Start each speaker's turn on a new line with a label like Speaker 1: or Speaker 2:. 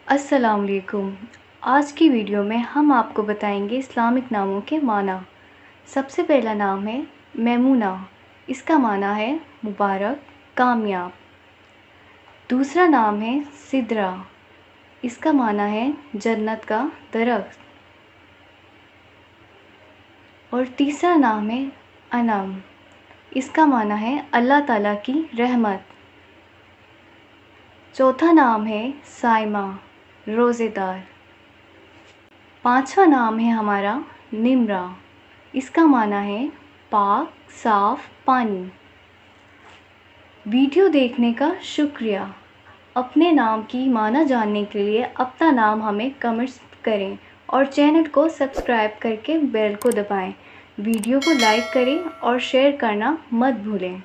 Speaker 1: अस्सलाम वालेकुम। आज की वीडियो में हम आपको बताएंगे इस्लामिक नामों के माना। सबसे पहला नाम है मैमूना। इसका माना है मुबारक, कामयाब। दूसरा नाम है सिदरा। इसका माना है जन्नत का दरख्त। और तीसरा नाम है अनम। इसका माना है अल्लाह ताला की रहमत। चौथा नाम है साइमा, रोज़ेदार। पांचवा नाम है हमारा निम्रा। इसका माना है पाक, साफ पानी। वीडियो देखने का शुक्रिया। अपने नाम की माना जानने के लिए अपना नाम हमें कमेंट्स करें और चैनल को सब्सक्राइब करके बेल को दबाएं। वीडियो को लाइक करें और शेयर करना मत भूलें।